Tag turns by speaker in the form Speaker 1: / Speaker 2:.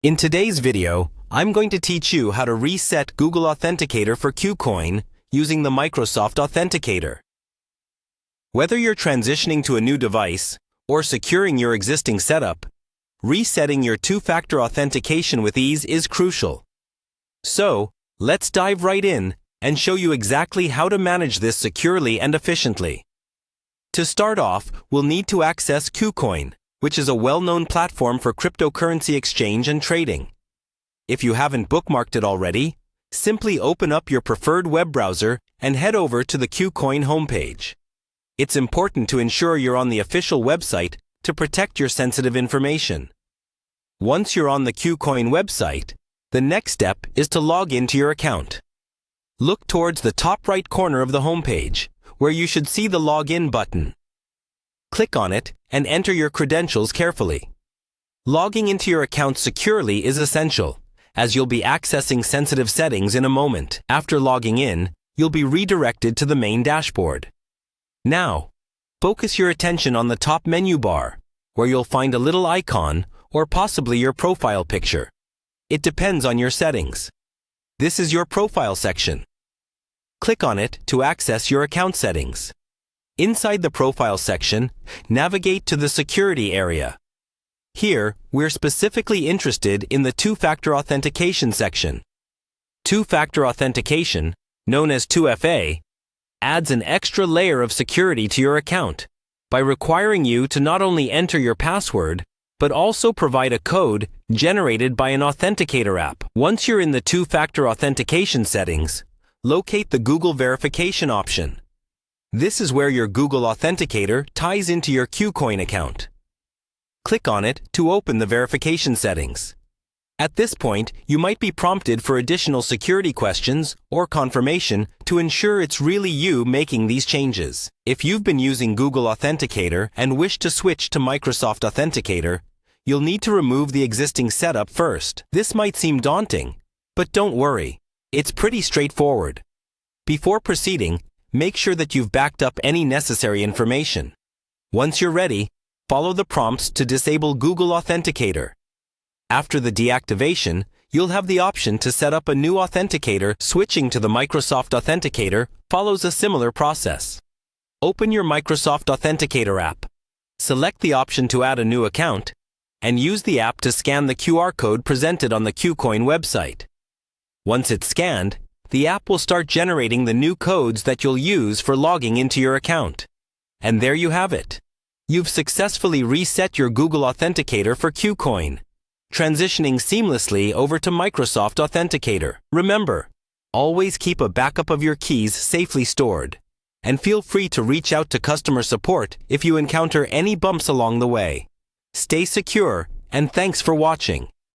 Speaker 1: In today's video, I'm going to teach you how to reset Google Authenticator for Kucoin using the Microsoft Authenticator. Whether you're transitioning to a new device or securing your existing setup, resetting your two-factor authentication with ease is crucial. So, let's dive right in and show you exactly how to manage this securely and efficiently. To start off, we'll need to access Kucoin, which is a well-known platform for cryptocurrency exchange and trading. If you haven't bookmarked it already, simply open up your preferred web browser and head over to the Kucoin homepage. It's important to ensure you're on the official website to protect your sensitive information. Once you're on the Kucoin website, the next step is to log into your account. Look towards the top right corner of the homepage, where you should see the Login button. Click on it and enter your credentials carefully. Logging into your account securely is essential, as you'll be accessing sensitive settings in a moment. After logging in, you'll be redirected to the main dashboard. Now, focus your attention on the top menu bar, where you'll find a little icon or possibly your profile picture. It depends on your settings. This is your profile section. Click on it to access your account settings. Inside the Profile section, navigate to the Security area. Here, we're specifically interested in the Two-Factor Authentication section. Two-Factor Authentication, known as 2FA, adds an extra layer of security to your account by requiring you to not only enter your password, but also provide a code generated by an Authenticator app. Once you're in the Two-Factor Authentication settings, locate the Google Verification option. This is where your Google Authenticator ties into your Kucoin account. Click on it to open the verification settings. At this point, you might be prompted for additional security questions or confirmation to ensure it's really you making these changes. If you've been using Google Authenticator and wish to switch to Microsoft Authenticator, you'll need to remove the existing setup first. This might seem daunting, but don't worry. It's pretty straightforward. Before proceeding, make sure that you've backed up any necessary information. Once you're ready, follow the prompts to disable Google Authenticator. After the deactivation, you'll have the option to set up a new authenticator. Switching to the Microsoft Authenticator follows a similar process. Open your Microsoft Authenticator app. Select the option to add a new account, and use the app to scan the QR code presented on the Kucoin website. Once it's scanned, the app will start generating the new codes that you'll use for logging into your account. And there you have it. You've successfully reset your Google Authenticator for Kucoin, transitioning seamlessly over to Microsoft Authenticator. Remember, always keep a backup of your keys safely stored, and feel free to reach out to customer support if you encounter any bumps along the way. Stay secure, and thanks for watching.